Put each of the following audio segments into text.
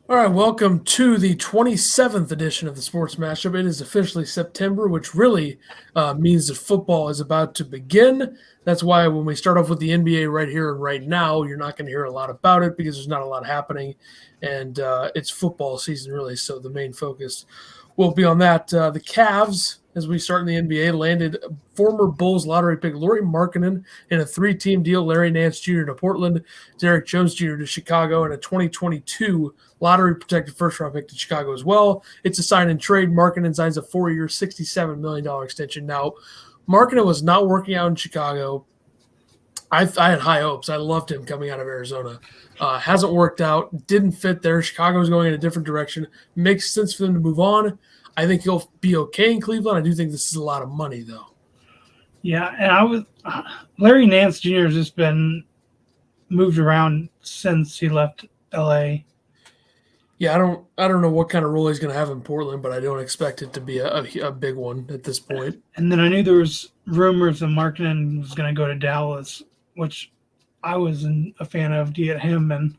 All right, welcome to the 27th edition of the Sports Mashup. It is officially September, which really means that football is about to begin. That's why when we start off with the NBA right here and right now, you're not going to hear a lot about it because there's not a lot happening, and it's football season really. So the main focus will be on that. The Cavs, as we start in the NBA, landed former Bulls lottery pick Lauri Markkanen in a three-team deal. Larry Nance Jr. to Portland, Derek Jones Jr. to Chicago, and a 2022 lottery protected first-round pick to Chicago as well. It's a sign and trade. Markkanen signs a 4-year, $67 million extension. Now, Markkanen was not working out in Chicago. I had high hopes. I loved him coming out of Arizona. Hasn't worked out. Didn't fit there. Chicago's going in a different direction. Makes sense for them to move on. I think he'll be okay in Cleveland. I do think this is a lot of money, though. Yeah, and Larry Nance Jr. has just been moved around since he left LA. Yeah, I don't know what kind of role he's going to have in Portland, but I don't expect it to be a big one at this point. And then I knew there was rumors that Markkanen was going to go to Dallas, which I wasn't a fan of. To get him and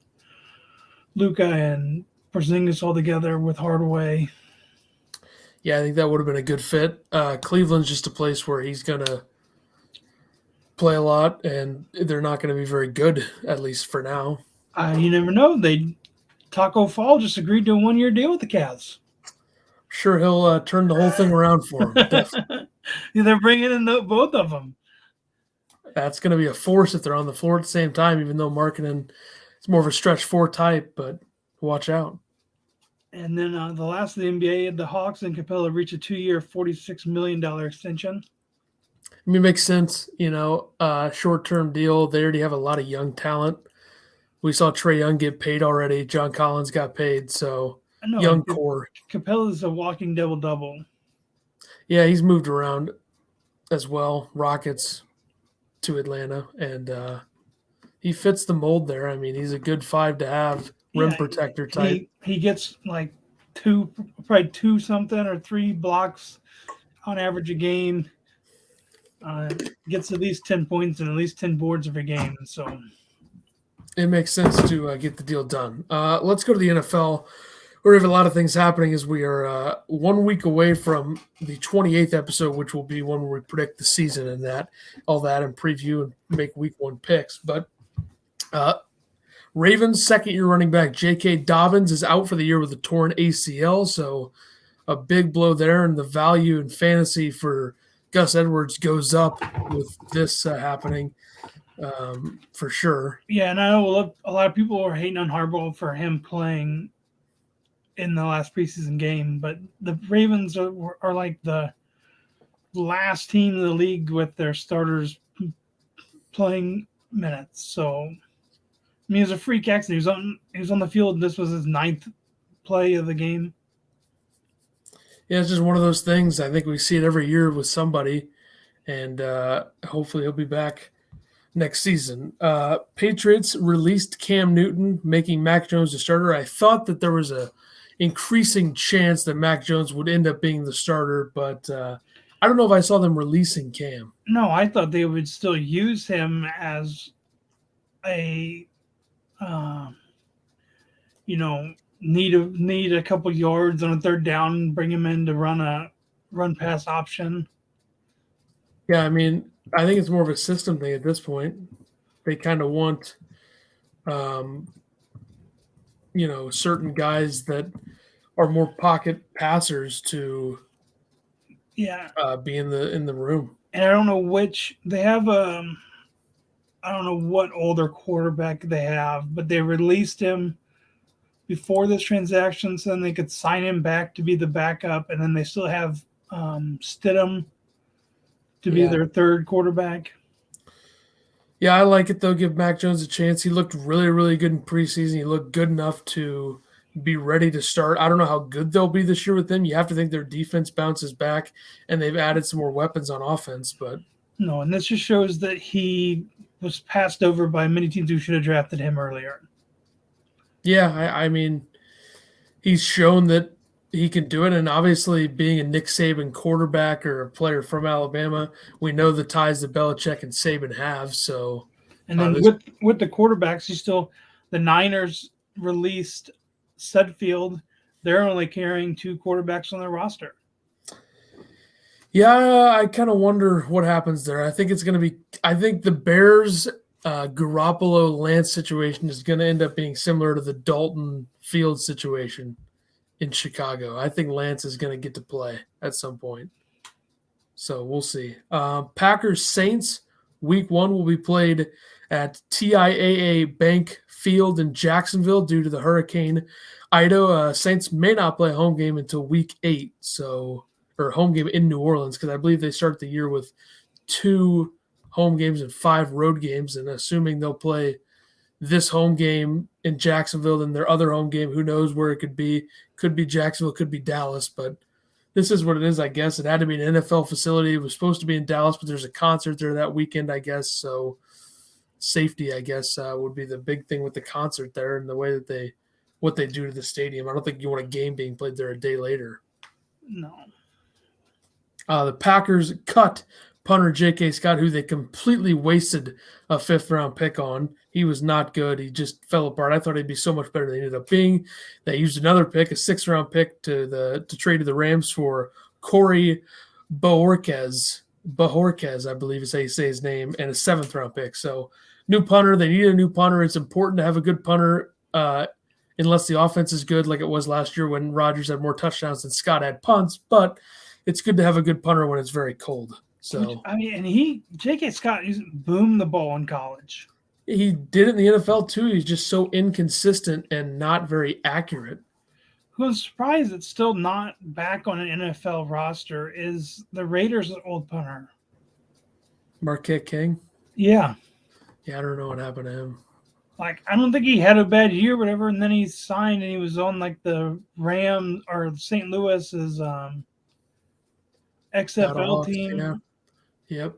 Luka and Porzingis all together with Hardaway. Yeah, I think that would have been a good fit. Cleveland's just a place where he's going to play a lot, and they're not going to be very good, at least for now. You never know. Taco Fall just agreed to a 1-year deal with the Cavs. Sure, he'll turn the whole thing around for him. Definitely. They're bringing in both of them. That's going to be a force if they're on the floor at the same time, even though Markkanen is more of a stretch four type, but watch out. And then the last of the NBA, the Hawks and Capella reached a 2-year, $46 million extension. I mean, it makes sense, short-term deal. They already have a lot of young talent. We saw Trae Young get paid already. John Collins got paid, so young core. Capella's a walking double-double. Yeah, he's moved around as well. Rockets to Atlanta, and he fits the mold there. I mean, he's a good five to have, rim protector type. He gets like probably two something or three blocks on average a game. Gets at least 10 points and at least 10 boards every game. So it makes sense to get the deal done. Let's go to the NFL. We have a lot of things happening as we are 1 week away from the 28th episode, which will be one where we predict the season and all that, and preview and make week one picks. But Ravens second-year running back J.K. Dobbins is out for the year with a torn ACL, so a big blow there, and the value in fantasy for Gus Edwards goes up with this happening for sure. Yeah, and I know a lot of people are hating on Harbaugh for him playing in the last preseason game, but the Ravens are like the last team in the league with their starters playing minutes. So, I mean, it was a freak accident. He was on the field. This was his 9th play of the game. Yeah, it's just one of those things. I think we see it every year with somebody, and hopefully he'll be back next season. Patriots released Cam Newton, making Mac Jones a starter. I thought that there was a increasing chance that Mac Jones would end up being the starter, but I don't know if I saw them releasing Cam. No, I thought they would still use him as a, need a couple yards on a third down, bring him in to run pass option. Yeah, I mean, I think it's more of a system thing at this point. They kind of want, certain guys that are more pocket passers to be in the room. And I don't know which they have. I don't know what older quarterback they have, but they released him before this transaction, so then they could sign him back to be the backup, and then they still have Stidham to be their third quarterback. Yeah, I like it, though. Give Mac Jones a chance. He looked really, really good in preseason. He looked good enough to be ready to start. I don't know how good they'll be this year with him. You have to think their defense bounces back, and they've added some more weapons on offense. But no, and this just shows that he was passed over by many teams who should have drafted him earlier. Yeah, I mean, he's shown that he can do it, and obviously being a Nick Saban quarterback or a player from Alabama, we know the ties that Belichick and Saban have. So, and then with the quarterbacks, the Niners released Sudfield, they're only carrying 2 quarterbacks on their roster. Yeah, I kind of wonder what happens there. I think the Bears Garoppolo Lance situation is going to end up being similar to the Dalton Fields situation in Chicago. I think Lance is going to get to play at some point. So we'll see. Packers Saints week 1 will be played at TIAA Bank Field in Jacksonville due to the Hurricane Ida. Saints may not play a home game until week 8, or home game in New Orleans, because I believe they start the year with 2 home games and 5 road games, and assuming they'll play this home game in Jacksonville, then their other home game, who knows where it could be Jacksonville, could be Dallas, but this is what it is, I guess. It had to be an NFL facility. It was supposed to be in Dallas, but there's a concert there that weekend, I guess, so safety, I guess, would be the big thing with the concert there and the way that what they do to the stadium. I don't think you want a game being played there a day later. No. The Packers cut punter J.K. Scott, who they completely wasted a 5th-round pick on. He was not good. He just fell apart. I thought he'd be so much better than he ended up being. They used another pick, a 6th-round pick, to trade to the Rams for Corey Bojorquez, I believe is how you say his name, and a 7th-round pick. So new punter. They need a new punter. It's important to have a good punter unless the offense is good like it was last year when Rodgers had more touchdowns than Scott had punts, but it's good to have a good punter when it's very cold. So and J.K. Scott used to boom the ball in college. He did it in the NFL too. He's just so inconsistent and not very accurate. Who I'm surprised it's still not back on an NFL roster is the Raiders' old punter. Marquette King? Yeah. Yeah, I don't know what happened to him. Like, I don't think he had a bad year or whatever, and then he signed and he was on like the Rams or St. Louis's XFL team. Yeah. Yep.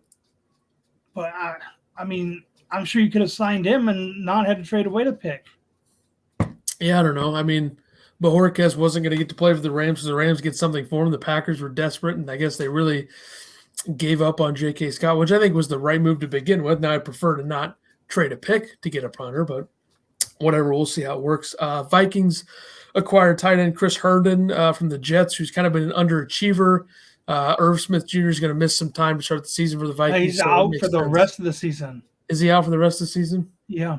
But I'm sure you could have signed him and not had to trade away the pick. Yeah, I don't know. Bojorquez wasn't going to get to play for the Rams, so the Rams get something for him. The Packers were desperate, and I guess they really gave up on J.K. Scott, which I think was the right move to begin with. Now I prefer to not trade a pick to get a punter, but whatever. We'll see how it works. Vikings acquired tight end Chris Herndon from the Jets, who's kind of been an underachiever. Irv Smith Jr. is going to miss some time to start the season for the Vikings. He's out for the rest of the season. Is he out for the rest of the season? Yeah.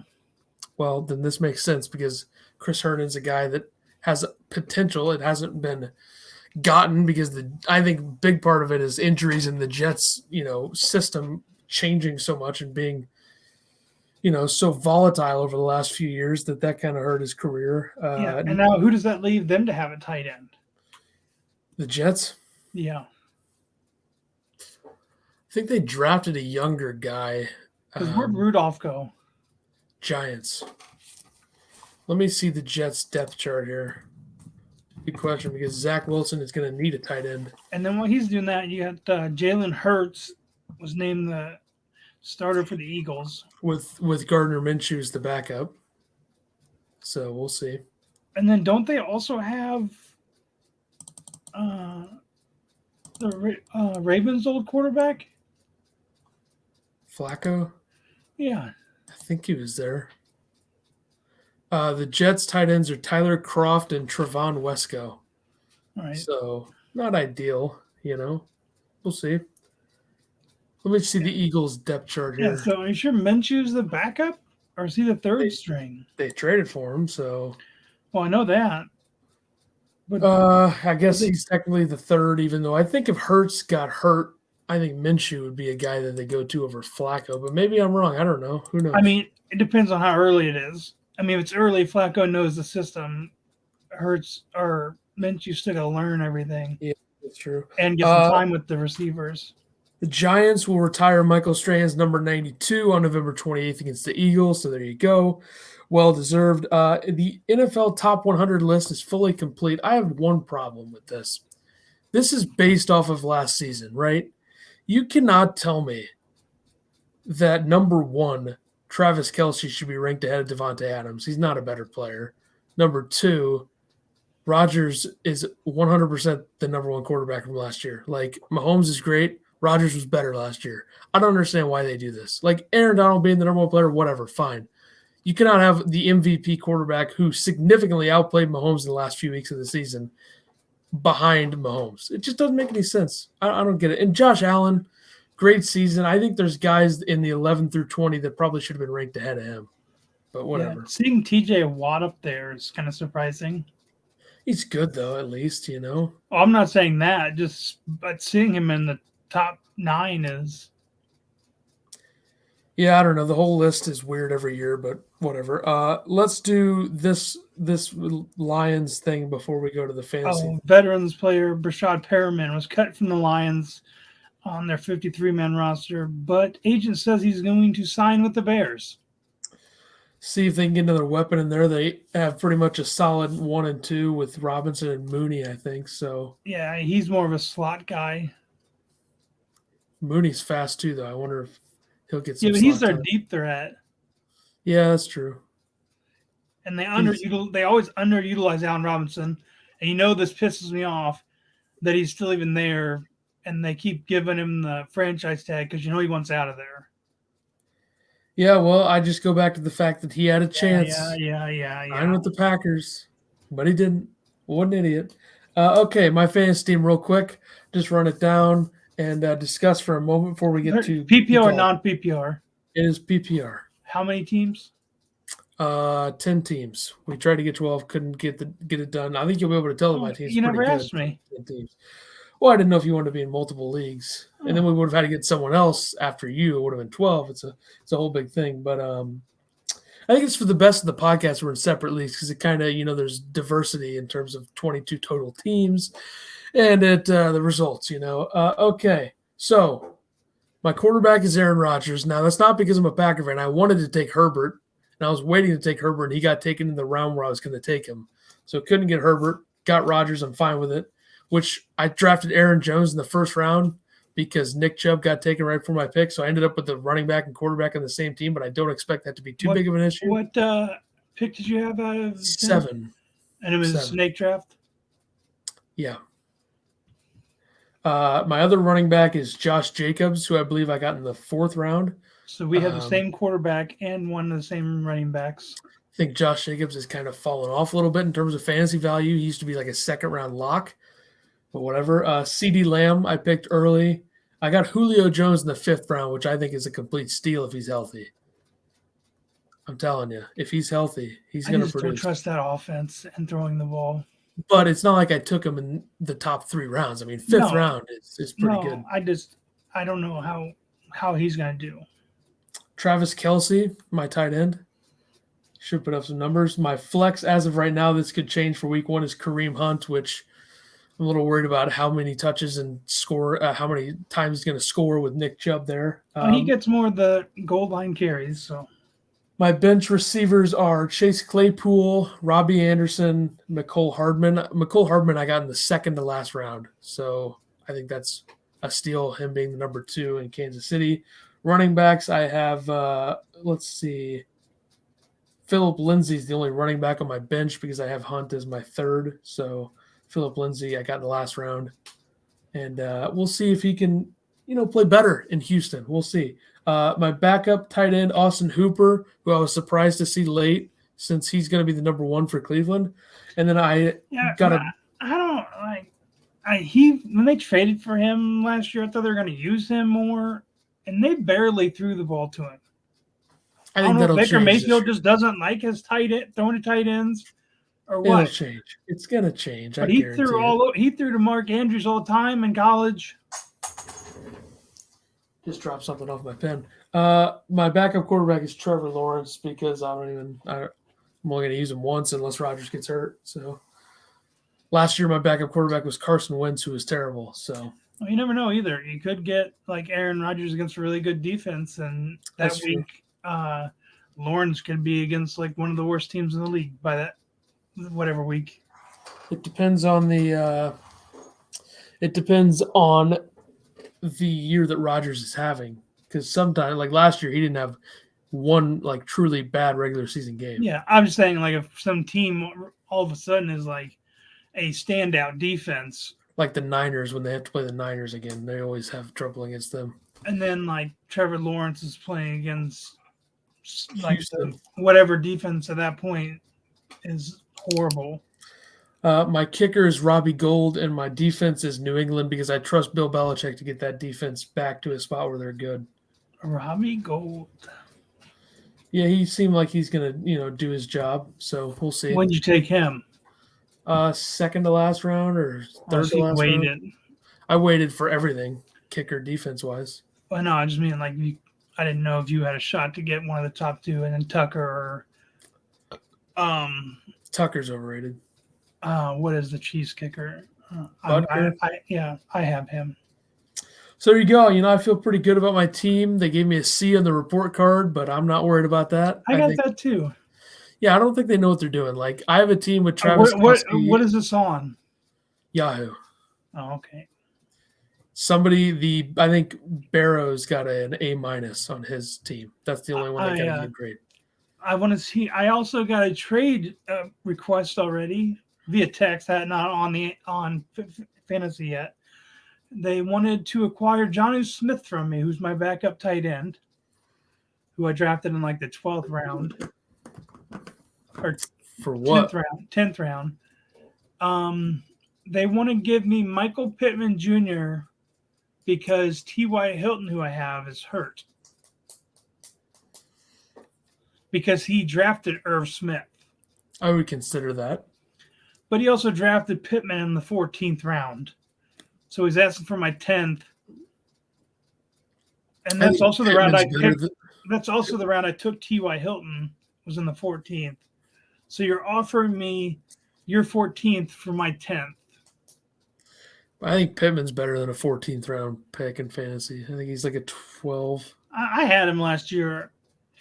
Well, then this makes sense because Chris Herndon's a guy that has potential. It hasn't been gotten because I think big part of it is injuries in the Jets, system changing so much and being, so volatile over the last few years that kind of hurt his career. And now who does that leave them to have a tight end? The Jets? Yeah. I think they drafted a younger guy. Because where'd Rudolph go? Giants. Let me see the Jets depth chart here. Good question, because Zach Wilson is going to need a tight end. And then while he's doing that, you got Jalen Hurts was named the starter for the Eagles. With Gardner Minshew as the backup. So we'll see. And then don't they also have the Ravens' old quarterback? Flacco? Yeah. I think he was there. The Jets tight ends are Tyler Kroft and Trevon Wesco. All right. So not ideal, We'll see. Let me see the Eagles depth chart here. Yeah, so are you sure Minshew's the backup? Or is he the third string? They traded for him, so. Well, I know that. But I guess he's technically the third, even though I think if Hurts got hurt, I think Minshew would be a guy that they go to over Flacco. But maybe I'm wrong. I don't know. Who knows? It depends on how early it is. If it's early, Flacco knows the system. Hurts or Minshew still got to learn everything. Yeah, that's true. And get some time with the receivers. The Giants will retire Michael Strahan's number 92 on November 28th against the Eagles. So there you go. Well deserved. The NFL Top 100 list is fully complete. I have one problem with this. This is based off of last season, right? You cannot tell me that number 1, Travis Kelce, should be ranked ahead of Devontae Adams. He's not a better player. Number 2, Rodgers is 100% the number 1 quarterback from last year. Like, Mahomes is great. Rodgers was better last year. I don't understand why they do this. Like, Aaron Donald being the number 1 player, whatever, fine. You cannot have the MVP quarterback who significantly outplayed Mahomes in the last few weeks of the season behind Mahomes. It just doesn't make any sense. I don't get it. And Josh Allen, great season. I think there's guys in the 11 through 20 that probably should have been ranked ahead of him. But whatever. Yeah, seeing TJ Watt up there is kind of surprising. He's good, though, at least, you know. Well, I'm not saying that. But seeing him in the top 9 is. Yeah, I don't know. The whole list is weird every year, but whatever. Let's do this Lions thing before we go to the fantasy. Veterans player Brashad Perriman was cut from the Lions on their 53-man roster, but agent says he's going to sign with the Bears. See if they can get another weapon in there. They have pretty much a solid 1 and 2 with Robinson and Mooney, I think. So yeah, he's more of a slot guy. Mooney's fast too, though. I wonder if he'll get some. Yeah, but he's their deep threat. Yeah, that's true. And they always underutilize Allen Robinson, and you know this pisses me off that he's still even there, and they keep giving him the franchise tag because you know he wants out of there. Yeah, well, I just go back to the fact that he had a chance. Yeah. I'm with the Packers, but he didn't. What an idiot. Okay, my fantasy team real quick. Just run it down and discuss for a moment before we get to PPR or non-PPR. It is PPR. How many teams? 10 teams. We tried to get 12, couldn't get it done. I think you'll be able to tell that my team's you pretty never good. asked me. 10 teams. Well, I didn't know if you wanted to be in multiple leagues, and then we would have had to get someone else after you. It would have been 12. It's a whole big thing, but I think it's for the best of the podcast. We're in separate leagues because it kind of there's diversity in terms of 22 total teams, and the results. Okay, so my quarterback is Aaron Rodgers. Now that's not because I'm a Packer fan. I wanted to take Herbert, and I was waiting to take Herbert, and he got taken in the round where I was going to take him, so couldn't get Herbert. Got Rodgers. I'm fine with it. Which I drafted Aaron Jones in the first round because Nick Chubb got taken right before my pick. So I ended up with the running back and quarterback on the same team, but I don't expect that to be too big of an issue. What pick did you have out of 7? And it was a snake draft? Yeah. My other running back is Josh Jacobs, who I believe I got in the 4th round. So we have the same quarterback and one of the same running backs. I think Josh Jacobs has kind of fallen off a little bit in terms of fantasy value. He used to be like a 2nd-round lock. But whatever. CeeDee Lamb I picked early. I got Julio Jones in the 5th round, which I think is a complete steal if he's healthy. I'm telling you, if he's healthy, he's going to produce. I don't trust that offense and throwing the ball. But it's not like I took him in the top 3 rounds. I mean, 5th round is pretty good. I don't know how he's going to do. Travis Kelce, my tight end. Should put up some numbers. My flex as of right now, this could change for week 1, is Kareem Hunt, which I'm a little worried about how many touches and score, how many times he's going to score with Nick Chubb there. He gets more of the goal line carries. So my bench receivers are Chase Claypool, Robbie Anderson, Mecole Hardman. Mecole Hardman I got in the 2nd to last round, so I think that's a steal, him being the number 2 in Kansas City. Running backs, I have, let's see, Phillip Lindsay's the only running back on my bench because I have Hunt as my 3rd, so Phillip Lindsay I got in the last round, and we'll see if he can, play better in Houston. We'll see. My backup tight end, Austin Hooper, who I was surprised to see late since he's going to be the number 1 for Cleveland. And then I when they traded for him last year, I thought they were going to use him more, and they barely threw the ball to him. I don't know if Baker Mayfield just doesn't like his throwing to tight ends. Or what? It'll change. It's going to change. But he threw to Mark Andrews all the time in college. Just dropped something off my pen. My backup quarterback is Trevor Lawrence because I'm only going to use him once unless Rodgers gets hurt. So last year my backup quarterback was Carson Wentz, who was terrible. So well, you never know either. You could get like Aaron Rodgers against a really good defense, and that week Lawrence could be against like one of the worst teams in the league by that whatever week. It depends on the year that Rodgers is having, because sometimes, like last year, he didn't have one like truly bad regular season game. Yeah, I'm just saying, like if some team all of a sudden is like a standout defense, like the Niners when they have to play the Niners again, they always have trouble against them. And then like Trevor Lawrence is playing against like Houston. whatever defense at that point is horrible. My kicker is Robbie Gould, and my defense is New England because I trust Bill Belichick to get that defense back to a spot where they're good. Robbie Gould. Yeah, he seemed like he's gonna, do his job. So we'll see. When'd you take him? Second to last round or third to last round? I waited for everything, kicker defense wise. Well, no, I just mean like I didn't know if you had a shot to get one of the top two, and then Tucker or Tucker's overrated. What is the Chiefs kicker? I have him. So there you go. I feel pretty good about my team. They gave me a C on the report card, but I'm not worried about that. I think that too. Yeah, I don't think they know what they're doing. Like, I have a team with Travis Kelce. What is this on? Yahoo. Oh, okay. I think Barrow's got an A- on his team. That's the only one that got a good grade. I want to see. I also got a trade request already via text. Not on fantasy yet. They wanted to acquire Jonnu Smith from me, who's my backup tight end, who I drafted in like the 12th round. Or for what? 10th round. They want to give me Michael Pittman Jr. because T.Y. Hilton, who I have, is hurt. Because he drafted Irv Smith. I would consider that. But he also drafted Pittman in the 14th round. So he's asking for my 10th. And that's also the round I picked. That's also the round I took T.Y. Hilton, was in the 14th. So you're offering me your 14th for my 10th. I think Pittman's better than a 14th round pick in fantasy. I think he's like a 12. I had him last yeyer,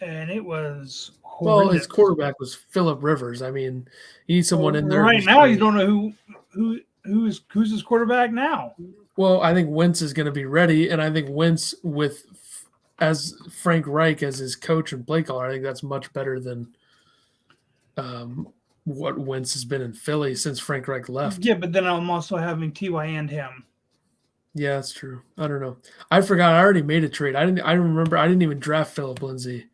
and it was horrendous. Well, his quarterback was Phillip Rivers. I mean, you need someone in there. Right now, you don't know who's his quarterback now. Well, I think Wentz is going to be ready, and I think Wentz as Frank Reich as his coach and play caller, I think that's much better than what Wentz has been in Philly since Frank Reich left. Yeah, but then I'm also having T.Y. and him. Yeah, that's true. I don't know. I forgot. I already made a trade. I remember. I didn't even draft Philip Lindsay.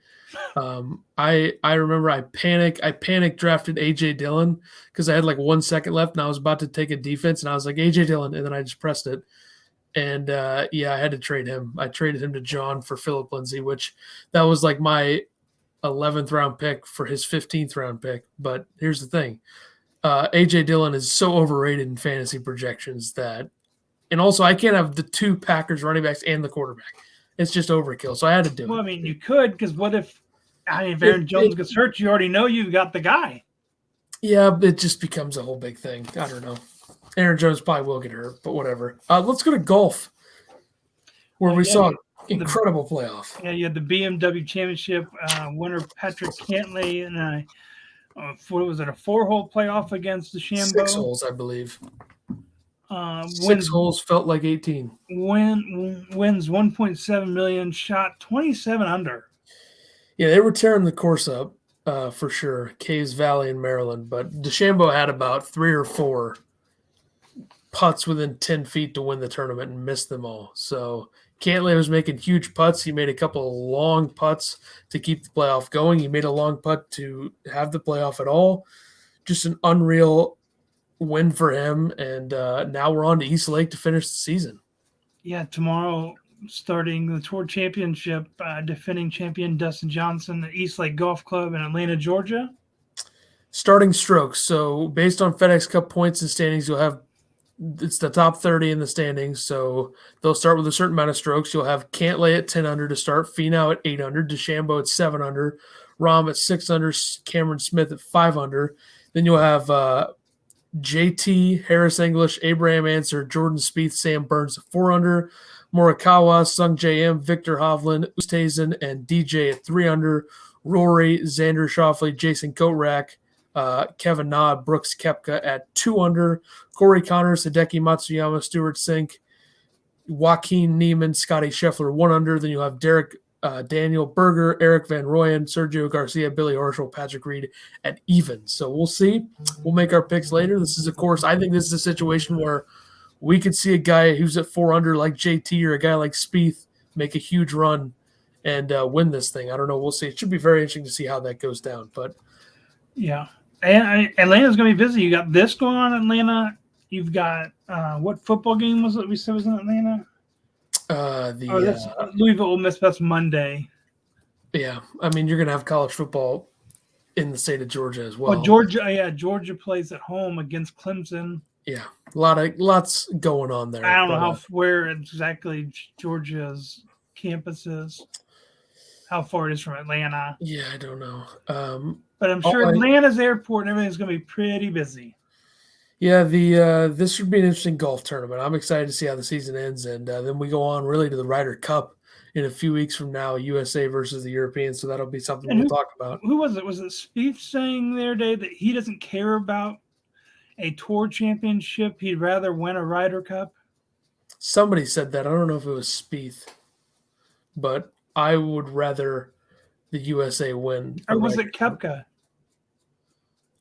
I remember. I panicked. Drafted AJ Dillon because I had like 1 second left, and I was about to take a defense, and I was like AJ Dillon, and then I just pressed it. And I had to trade him. I traded him to John for Philip Lindsay, which that was like my 11th round pick for his 15th round pick. But here's the thing. AJ Dillon is so overrated in fantasy projections and also I can't have the two Packers running backs and the quarterback. It's just overkill. So I had to do it. Well, I mean, you could, because what if Aaron Jones gets hurt? You already know you've got the guy. Yeah, it just becomes a whole big thing. I don't know. Aaron Jones probably will get hurt, but whatever. Let's go to golf, where we saw incredible playoff. Yeah, you had the BMW Championship winner Patrick Cantlay, and what was it, a 4-hole playoff against DeChambeau? 6 holes, I believe. 6 holes felt like 18. Wins 1.7 million, shot 27 under. Yeah, they were tearing the course up for sure. Caves Valley in Maryland, but DeChambeau had about 3 or 4 putts within 10 feet to win the tournament and missed them all. So Cantlay was making huge putts. He made a couple of long putts to keep the playoff going. He made a long putt to have the playoff at all. Just an unreal win for him. And now we're on to East Lake to finish the season. Yeah, tomorrow starting the Tour Championship, defending champion Dustin Johnson at East Lake Golf Club in Atlanta, Georgia. Starting strokes. So based on FedEx Cup points and standings, it's the top 30 in the standings, so they'll start with a certain amount of strokes. You'll have Cantlay at 10 under to start, Finau at 8 under, DeChambeau at 7 under, Rahm at 6 under, Cameron Smith at 5 under. Then you'll have JT, Harris English, Abraham Answer, Jordan Spieth, Sam Burns at 4 under, Morikawa, Sung J.M., Victor Hovland, Oosthuizen, and DJ at 3 under, Rory, Xander Schauffele, Jason Kokrak, Kevin Na, Brooks Koepka at 2 under, Corey Connors, Hideki Matsuyama, Stuart Sink, Joaquin Neiman, Scotty Scheffler 1 under. Then you'll have Derek Daniel Berger, Eric Van Rooyen, Sergio Garcia, Billy Horschel, Patrick Reed at even. So we'll see. We'll make our picks later. This is, of course, I think this is a situation where we could see a guy who's at 4 under like JT or a guy like Spieth make a huge run and win this thing. I don't know. We'll see. It should be very interesting to see how that goes down. But yeah, and Atlanta's going to be busy. You got this going on in Atlanta. You've got what football game was it we said was in Atlanta? That's Louisville Ole Miss. That's Monday. Yeah, I mean you're going to have college football in the state of Georgia as well. Georgia plays at home against Clemson. Yeah, lots going on there. I don't know where exactly Georgia's campus is, how far it is from Atlanta. Yeah, I don't know. But I'm sure Atlanta's airport and everything's going to be pretty busy. Yeah, this should be an interesting golf tournament. I'm excited to see how the season ends, and then we go on really to the Ryder Cup in a few weeks from now, USA versus the Europeans. So that'll be something we'll talk about. Who was it? Was it Spieth saying the other day that he doesn't care about a tour championship? He'd rather win a Ryder Cup? Somebody said that. I don't know if it was Spieth, but I would rather the USA win. Or was it Koepka?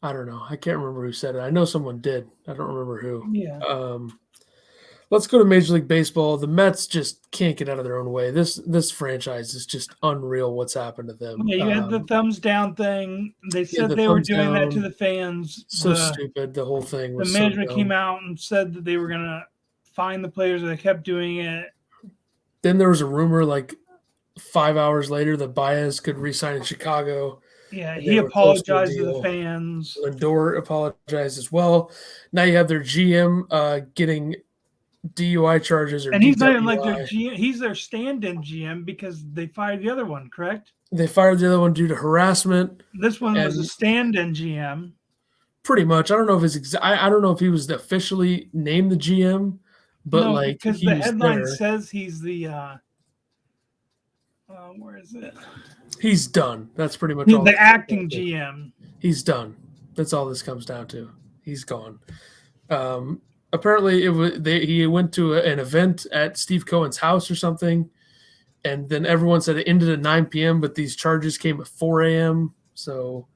I don't know. I can't remember who said it. I know someone did. I don't remember who. Yeah. Let's go to Major League Baseball. The Mets just can't get out of their own way. This franchise is just unreal what's happened to them. Yeah, you had the thumbs down thing. They said they were doing that to the fans. So stupid. The whole thing was the management came out and said that they were going to fine the players, and they kept doing it. Then there was a rumor like 5 hours later that Baez could re-sign in Chicago. Yeah, he apologized to the fans. Lindor apologized as well. Now you have their GM getting DUI charges, and he's not even like their GM. He's their stand-in GM because they fired the other one, correct? They fired the other one due to harassment. This one was a stand-in GM. Pretty much. I don't know if I don't know if he was officially named the GM, but because the headline says he's the where is it? He's done. That's pretty much all. The acting GM. He's done. That's all this comes down to. He's gone. Apparently, he went to an event at Steve Cohen's house or something, and then everyone said it ended at 9 p.m., but these charges came at 4 a.m. So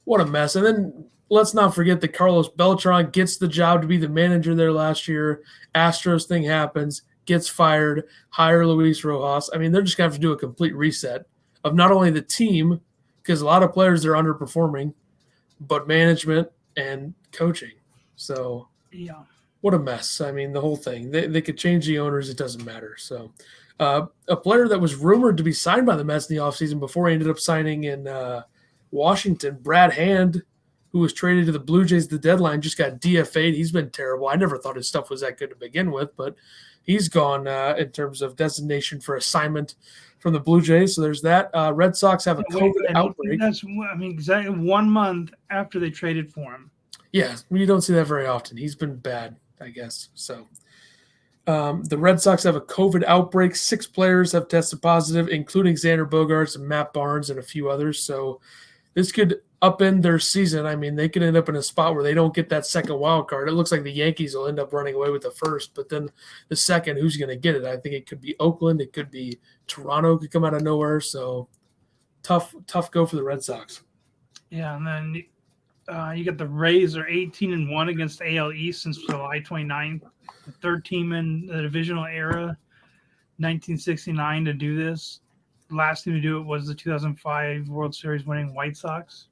what a mess. And then let's not forget that Carlos Beltran gets the job to be the manager there last year. Astros thing happens, gets fired, hire Luis Rojas. I mean, they're just going to have to do a complete reset of not only the team, because a lot of players are underperforming, but management and coaching. So yeah, what a mess. I mean, the whole thing. They could change the owners. It doesn't matter. So a player that was rumored to be signed by the Mets in the offseason before he ended up signing in Washington, Brad Hand, who was traded to the Blue Jays at the deadline, just got DFA'd. He's been terrible. I never thought his stuff was that good to begin with, but he's gone in terms of designation for assignment from the Blue Jays. So there's that. Red Sox have a COVID outbreak. Exactly 1 month after they traded for him. Yeah, you don't see that very often. He's been bad, I guess. So the Red Sox have a COVID outbreak. 6 players have tested positive, including Xander Bogaerts and Matt Barnes and a few others. So this could upend their season. I mean, they could end up in a spot where they don't get that second wild card. It looks like the Yankees will end up running away with the first, but then the second, who's going to get it? I think it could be Oakland. It could be Toronto. Could come out of nowhere. So tough go for the Red Sox. Yeah, and then you got the Rays are 18-1 against AL East since July 29th. The third team in the divisional era, 1969 to do this. The last team to do it was the 2005 World Series winning White Sox.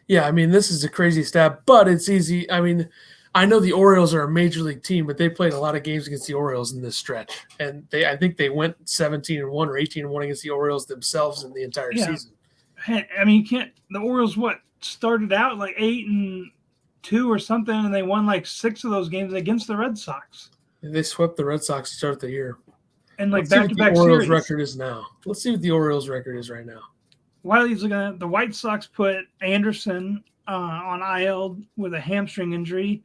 Yeah, I mean, this is a crazy stat, but it's easy. I mean, I know the Orioles are a major league team, but they played a lot of games against the Orioles in this stretch. And I think they went 17-1 or 18-1 against the Orioles themselves in the entire season. I mean, the Orioles started out like 8-2 or something, and they won like 6 of those games against the Red Sox. They swept the Red Sox to start the year. And like back-to-back series. The Orioles record is now. Let's see what the Orioles record is right now. While he's looking at it, the White Sox put Anderson on IL with a hamstring injury,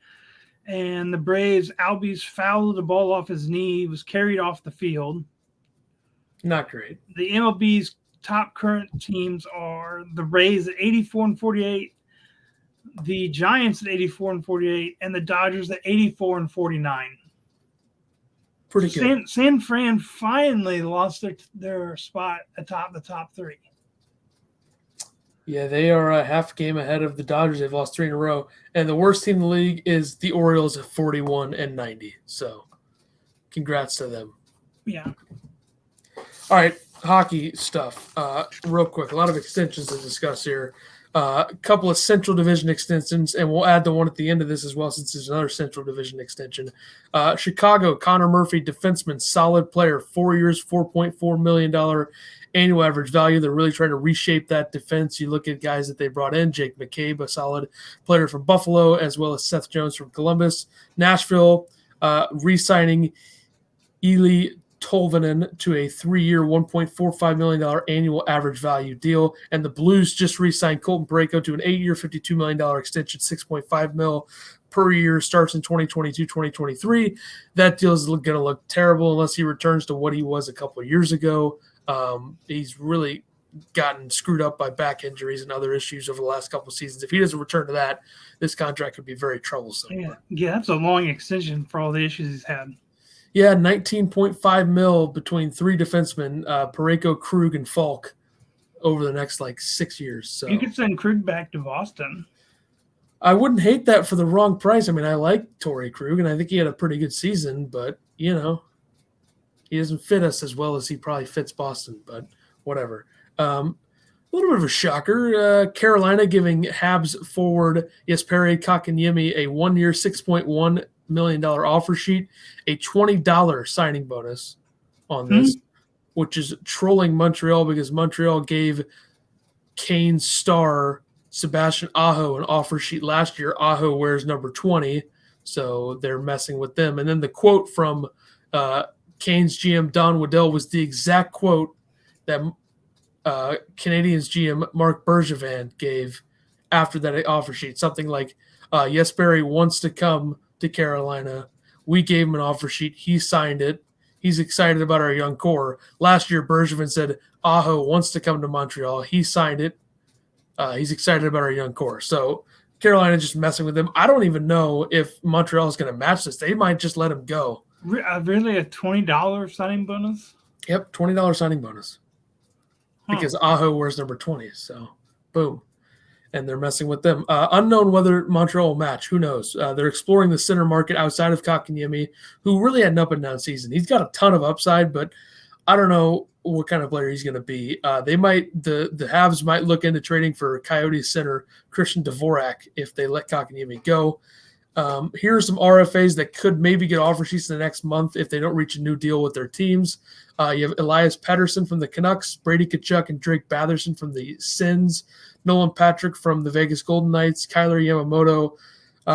and the Braves, Albies fouled the ball off his knee, was carried off the field. Not great. The MLB's top current teams are the Rays at 84-48, the Giants at 84-48, and the Dodgers at 84-49. Pretty good. San Fran finally lost their spot atop the top 3. Yeah, they are a half game ahead of the Dodgers. They've lost 3 in a row. And the worst team in the league is the Orioles at 41-90. So congrats to them. Yeah. All right. hockey stuff, real quick. A lot of extensions to discuss here. A couple of Central Division extensions, and we'll add the one at the end of this as well, since there's another Central Division extension. Chicago, Connor Murphy, defenseman, solid player, 4 years, $4.4 million annual average value. They're really trying to reshape that defense. You look at guys that they brought in, Jake McCabe, a solid player from Buffalo, as well as Seth Jones from Columbus. Nashville, re-signing Eli Tolvanen to a 3-year, $1.45 million annual average value deal. And the Blues just re-signed Colton Parayko to an 8-year, $52 million extension, $6.5 million per year, starts in 2022-2023. That deal is going to look terrible unless he returns to what he was a couple of years ago. He's really gotten screwed up by back injuries and other issues over the last couple of seasons. If he doesn't return to that, this contract could be very troublesome. Yeah, that's a long extension for all the issues he's had. Yeah, $19.5 million between three defensemen, Parayko, Krug, and Falk, over the next 6 years. So you could send Krug back to Boston. I wouldn't hate that for the wrong price. I mean, I like Torrey Krug, and I think he had a pretty good season, but he doesn't fit us as well as he probably fits Boston. But whatever. A little bit of a shocker. Carolina giving Habs forward Jesperi Kotkaniemi a 1-year, $6.1 million offer sheet, a $20 signing bonus on this, which is trolling Montreal because Montreal gave Canes star Sebastian Aho an offer sheet last year. Aho wears number 20, so they're messing with them. And then the quote from Canes GM Don Waddell was the exact quote that Canadiens GM Marc Bergevin gave after that offer sheet. Something like, Jesperi wants to come to Carolina. We gave him an offer sheet. He signed it. He's excited about our young core. Last year, Bergevin said Aho wants to come to Montreal. He signed it. He's excited about our young core. So Carolina just messing with him. I don't even know if Montreal is going to match this. They might just let him go. Really, a $20 signing bonus? Yep, $20 signing bonus. Because Aho wears number 20. So, boom. And they're messing with them. Unknown whether Montreal will match. Who knows? They're exploring the center market outside of Kotkaniemi, who really had an up-and-down season. He's got a ton of upside, but I don't know what kind of player he's going to be. The Habs might look into trading for Coyotes center Christian Dvorak if they let Kotkaniemi go. Here are some RFAs that could maybe get offer sheets in the next month if they don't reach a new deal with their teams. You have Elias Pettersson from the Canucks, Brady Tkachuk and Drake Batherson from the Sens, Nolan Patrick from the Vegas Golden Knights, Kyler Yamamoto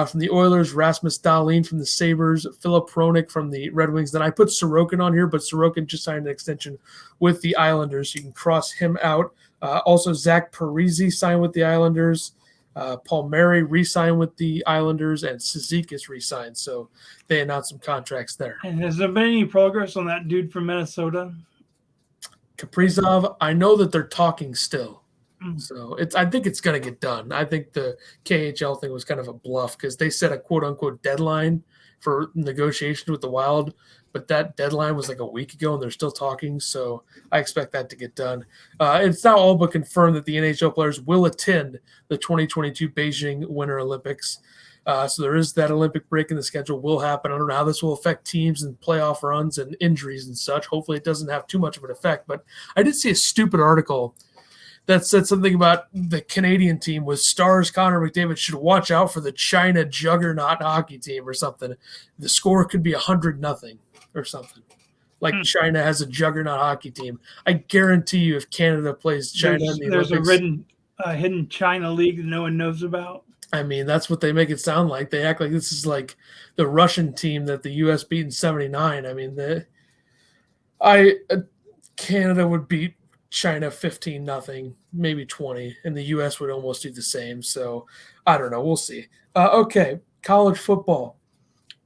from the Oilers, Rasmus Dahlin from the Sabres, Philip Hronik from the Red Wings. Then I put Sorokin on here, but Sorokin just signed an extension with the Islanders, so you can cross him out. Also, Zach Parise signed with the Islanders. Paul Murray re-signed with the Islanders, and Cizikas re-signed. So they announced some contracts there. And has there been any progress on that dude from Minnesota? Kaprizov, I know that they're talking still. So I think it's going to get done. I think the KHL thing was kind of a bluff because they set a quote-unquote deadline for negotiations with the Wild, but that deadline was a week ago, and they're still talking, so I expect that to get done. It's now all but confirmed that the NHL players will attend the 2022 Beijing Winter Olympics. So there is that Olympic break in the schedule will happen. I don't know how this will affect teams and playoff runs and injuries and such. Hopefully it doesn't have too much of an effect, but I did see a stupid article that said something about the Canadian team with stars Connor McDavid should watch out for the China juggernaut hockey team or something. The score could be 100-0 or something. China has a juggernaut hockey team. I guarantee you if Canada plays China in the Olympics. There's a hidden China league that no one knows about. I mean, that's what they make it sound like. They act like this is like the Russian team that the U.S. beat in '79. I mean, Canada would beat China 15-0, maybe 20, and the U.S. would almost do the same. So I don't know. We'll see. Okay, college football.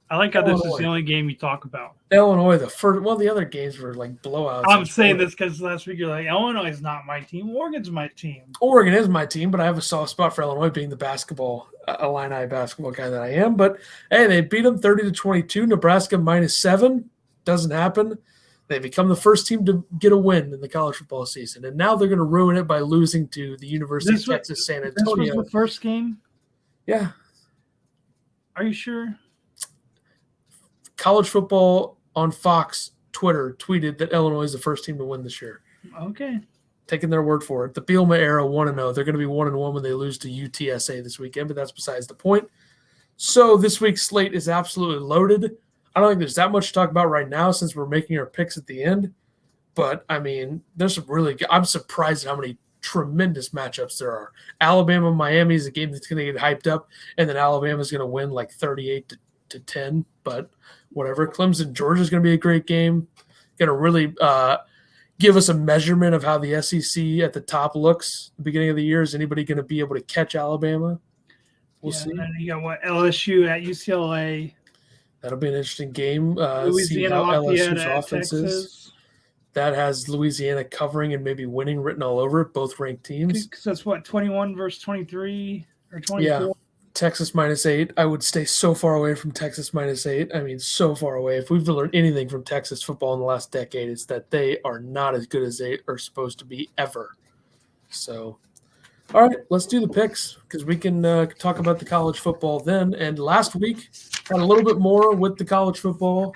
I like how Illinois. This is the only game you talk about. Illinois, the other games were blowouts. I'm saying this because last week you're like, Illinois is not my team. Oregon's my team. Oregon is my team, but I have a soft spot for Illinois being the basketball, Illini basketball guy that I am. But, hey, they beat them 30-22. Nebraska -7. Doesn't happen. They become the first team to get a win in the college football season. And now they're going to ruin it by losing to the University of Texas San Antonio. This was the first game? Yeah. Are you sure? College football on Fox Twitter tweeted that Illinois is the first team to win this year. Okay. Taking their word for it. The Bielema era 1-0. They're going to be 1-1 when they lose to UTSA this weekend, but that's besides the point. So this week's slate is absolutely loaded. I don't think there's that much to talk about right now since we're making our picks at the end. But, I mean, there's some really good – I'm surprised at how many tremendous matchups there are. Alabama-Miami is a game that's going to get hyped up, and then Alabama's going to win like 38-10. But whatever. Clemson-Georgia is going to be a great game. Going to really give us a measurement of how the SEC at the top looks at the beginning of the year. Is anybody going to be able to catch Alabama? We'll see. And then you got LSU at UCLA. That'll be an interesting game. See Louisiana how Lafayette LSU's at offense Texas. is. That has Louisiana covering and maybe winning written all over it, both ranked teams. Because that's what, 21 versus 23 or 24? Yeah. Texas -8. I would stay so far away from Texas -8. I mean, so far away. If we've learned anything from Texas football in the last decade, it's that they are not as good as they are supposed to be ever. So, all right, let's do the picks because we can talk about the college football then. And last week, had a little bit more with the college football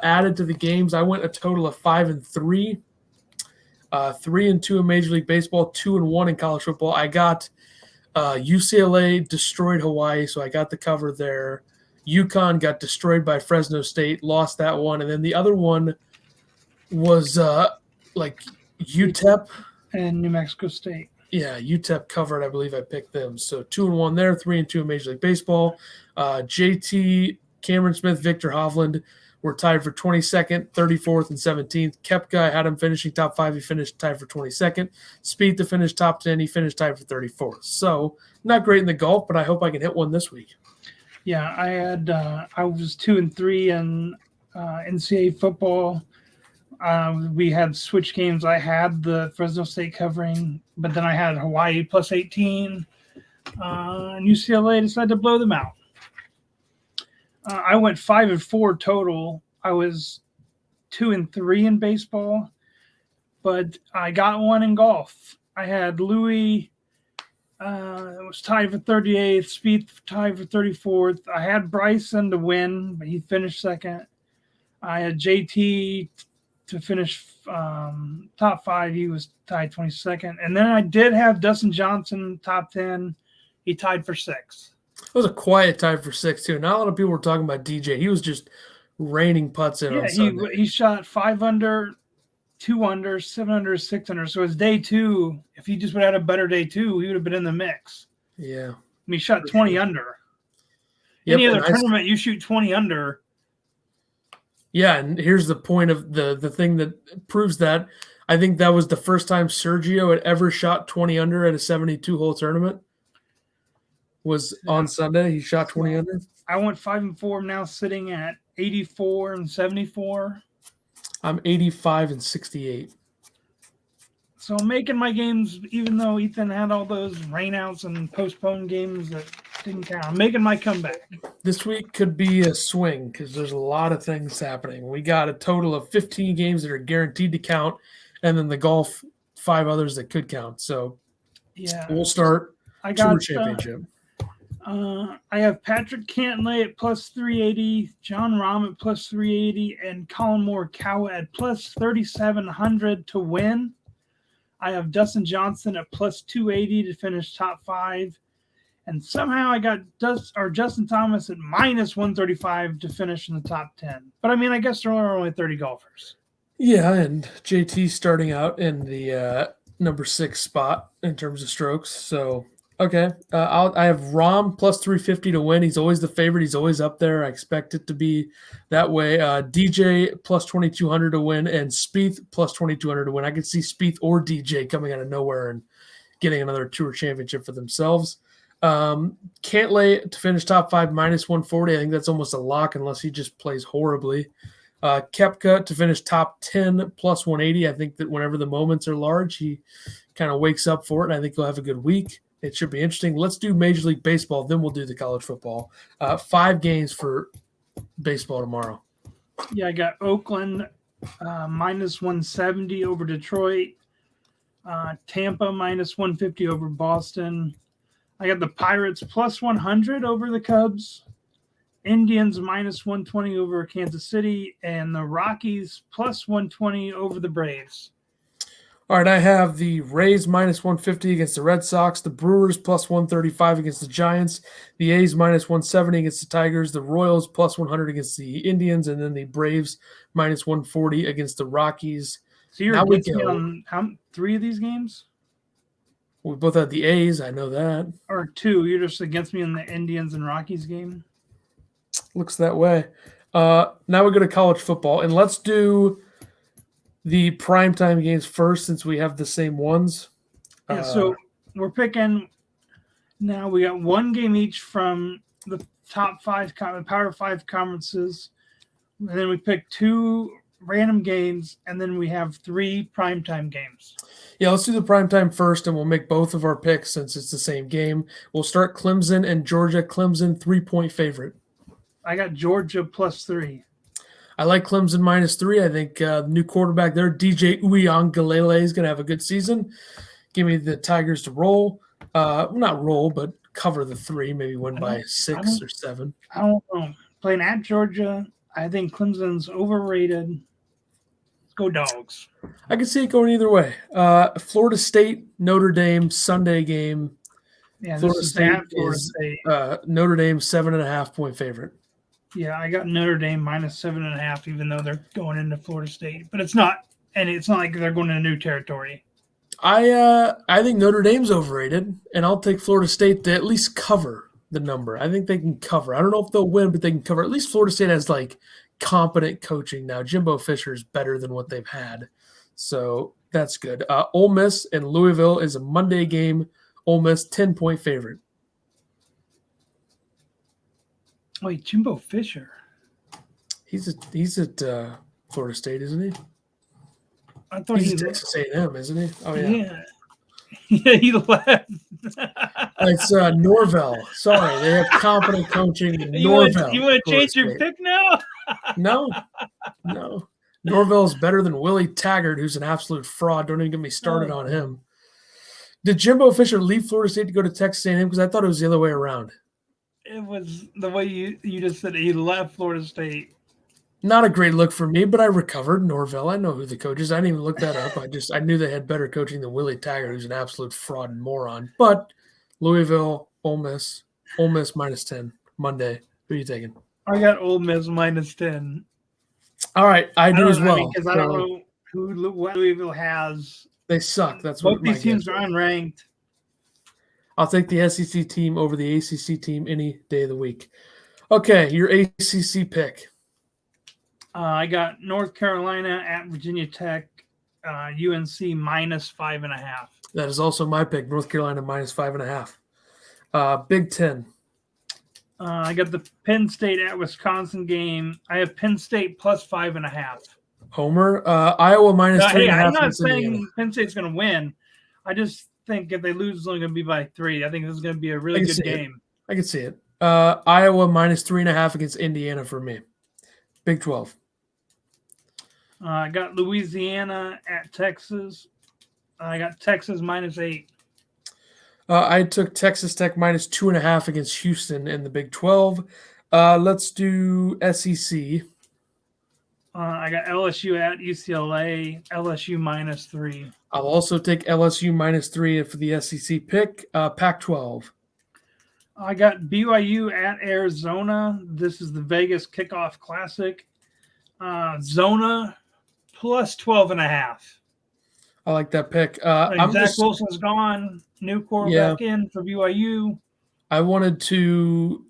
added to the games. I went a total of 5-3, 3-2 in Major League Baseball, 2-1 in college football. I got UCLA destroyed Hawaii, so I got the cover there. UConn got destroyed by Fresno State, lost that one. And then the other one was like UTEP. And New Mexico State. Yeah, UTEP covered. I believe I picked them. So 2-1 there, 3-2 in Major League Baseball. JT, Cameron Smith, Victor Hovland were tied for 22nd, 34th, and 17th. Koepka, I had him finishing top 5. He finished tied for 22nd. Spieth to finish top 10. He finished tied for 34th. So not great in the golf, but I hope I can hit one this week. Yeah, I was 2-3 in NCAA football. We had switch games. I had the Fresno State covering, but then I had Hawaii plus 18. And UCLA decided to blow them out. I went 5-4 total. I was 2-3 in baseball, but I got one in golf. I had Louis was tied for 38th, Spieth tied for 34th. I had Bryson to win, but he finished second. I had JT to finish top 5. He was tied 22nd. And then I did have Dustin Johnson top 10. He tied for 6th. It was a quiet time for 6 too. Not a lot of people were talking about DJ. He was just raining putts in on Sunday. He shot 5 under, 2 under, 7 under, 6 under. So it's day 2. If he just would have had a better day 2, he would have been in the mix. Yeah. I mean, he shot 20 under. Any other tournament, you shoot 20 under. Yeah, and here's the point of the thing that proves that. I think that was the first time Sergio had ever shot 20 under at a 72-hole tournament. Was on Sunday. He shot 20 under. I went 5-4. I'm now sitting at 84 and 74. I'm 85 and 68. So I'm making my games, even though Ethan had all those rainouts and postponed games that didn't count. I'm making my comeback. This week could be a swing because there's a lot of things happening. We got a total of 15 games that are guaranteed to count, and then the golf, 5 others that could count. So yeah, we'll start Tour Championship. I have Patrick Cantlay at plus 380, John Rahm at plus 380, and Colin Morikawa at plus 3,700 to win. I have Dustin Johnson at plus 280 to finish top 5. And somehow I got Justin Thomas at minus 135 to finish in the top 10. But, I mean, I guess there are only 30 golfers. Yeah, and JT starting out in the number 6 spot in terms of strokes. So, okay. I have Rahm plus 350 to win. He's always the favorite. He's always up there. I expect it to be that way. DJ plus 2,200 to win and Spieth plus 2,200 to win. I could see Spieth or DJ coming out of nowhere and getting another Tour Championship for themselves. Cantlay to finish top 5 minus 140. I think that's almost a lock unless he just plays horribly. Koepka to finish top 10 plus 180. I think that whenever the moments are large, he kind of wakes up for it, and I think he'll have a good week. It should be interesting. Let's do Major League Baseball, then we'll do the college football. 5 games for baseball tomorrow. Yeah, I got Oakland minus 170 over Detroit. Tampa minus 150 over Boston. I got the Pirates plus 100 over the Cubs. Indians minus 120 over Kansas City. And the Rockies plus 120 over the Braves. All right, I have the Rays minus 150 against the Red Sox, the Brewers plus 135 against the Giants, the A's minus 170 against the Tigers, the Royals plus 100 against the Indians, and then the Braves minus 140 against the Rockies. So you're Now we against me go. on 3 of these games? We both had the A's, I know that. Or 2? You're just against me in the Indians and Rockies game? Looks that way. Now we go to college football, and let's do the primetime games first since we have the same ones. Yeah, so we're picking now. We got one game each from the top 5 Power 5 conferences, and then we pick 2 random games, and then we have 3 primetime games. Yeah, let's do the primetime first, and we'll make both of our picks since it's the same game. We'll start Clemson and Georgia. Clemson 3-point favorite. I got Georgia plus 3. I like Clemson minus 3. I think new quarterback there, DJ Uiagalelei, is going to have a good season. Give me the Tigers to roll. Not roll, but cover the 3, maybe win by 6 or 7. I don't know. Playing at Georgia, I think Clemson's overrated. Let's go Dogs. I can see it going either way. Florida State, Notre Dame, Sunday game. Yeah, Florida this is State at Florida is State. Notre Dame 7.5-point favorite. Yeah, I got Notre Dame minus 7.5, even though they're going into Florida State. But it's not like they're going into new territory. I think Notre Dame's overrated, and I'll take Florida State to at least cover the number. I think they can cover. I don't know if they'll win, but they can cover. At least Florida State has like competent coaching now. Jimbo Fisher is better than what they've had, so that's good. Ole Miss and Louisville is a Monday game. Ole Miss 10-point favorite. Wait, Jimbo Fisher? He's at Florida State, isn't he? I thought he's at Texas A&M, isn't he? Oh yeah. Yeah, he left. It's Norvell. Sorry, they have competent coaching in Norvell. You want to change your pick now? No. Norvell's better than Willie Taggart, who's an absolute fraud. Don't even get me started on him. Did Jimbo Fisher leave Florida State to go to Texas A&M? Because I thought it was the other way around. It was the way you just said he left Florida State. Not a great look for me, but I recovered. Norvell, I know who the coach is. I didn't even look that up. I knew they had better coaching than Willie Taggart, who's an absolute fraud and moron. But Louisville, Ole Miss minus 10 Monday. Who are you taking? I got Ole Miss minus 10. All right, I do as well. Because I don't know what Louisville has. They suck. That's both these teams are unranked. I'll take the SEC team over the ACC team any day of the week. Okay, your ACC pick. I got North Carolina at Virginia Tech, UNC minus 5.5. That is also my pick, North Carolina minus 5.5. Big Ten. I got the Penn State at Wisconsin game. I have Penn State plus 5.5. Homer. Iowa minus 3.5. Hey, I'm not saying Penn State's going to win. I just think if they lose, it's only going to be by 3. I think this is going to be a really good game. I can see it. Iowa minus 3.5 against Indiana for me. Big 12. I got Louisiana at Texas. I got Texas minus 8. I took Texas Tech minus 2.5 against Houston in the Big 12. Let's do SEC. I got LSU at UCLA, LSU minus 3. I'll also take LSU minus 3 for the SEC pick. Pac-12. I got BYU at Arizona. This is the Vegas Kickoff Classic. Zona plus 12.5. I like that pick. Zach Wilson's gone. New quarterback in for BYU. I wanted to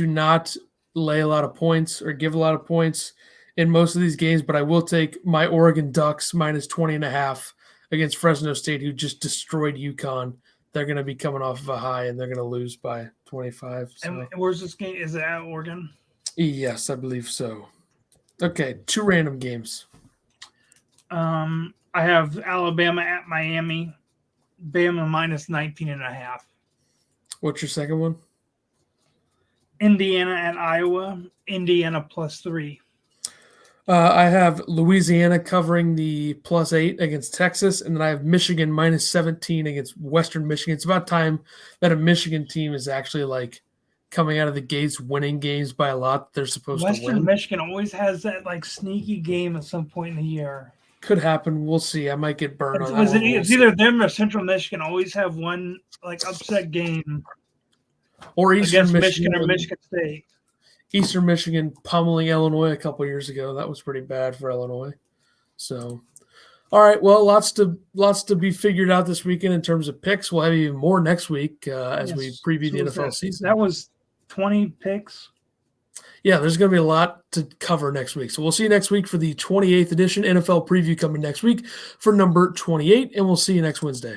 not lay a lot of points or give a lot of points in most of these games, but I will take my Oregon Ducks minus 20.5 against Fresno State, who just destroyed UConn. They're going to be coming off of a high, and they're going to lose by 25. So. And where's this game? Is it at Oregon? Yes, I believe so. Okay, 2 random games. I have Alabama at Miami. Bama minus 19.5. What's your second one? Indiana at Iowa. Indiana plus 3. I have Louisiana covering the plus 8 against Texas, and then I have Michigan minus 17 against Western Michigan. It's about time that a Michigan team is actually like coming out of the gates winning games by a lot. They're supposed to win. Western Michigan always has that like sneaky game at some point in the year. Could happen. We'll see. I might get burned on that Was one. it's either them or Central Michigan always have one like upset game Or Eastern against Michigan or Michigan. Michigan State. Eastern Michigan pummeling Illinois a couple years ago. That was pretty bad for Illinois. So, all right. Well, lots to be figured out this weekend in terms of picks. We'll have even more next week as we preview the NFL season. That was 20 picks. Yeah, there's going to be a lot to cover next week. So we'll see you next week for the 28th edition NFL preview coming next week for number 28, and we'll see you next Wednesday.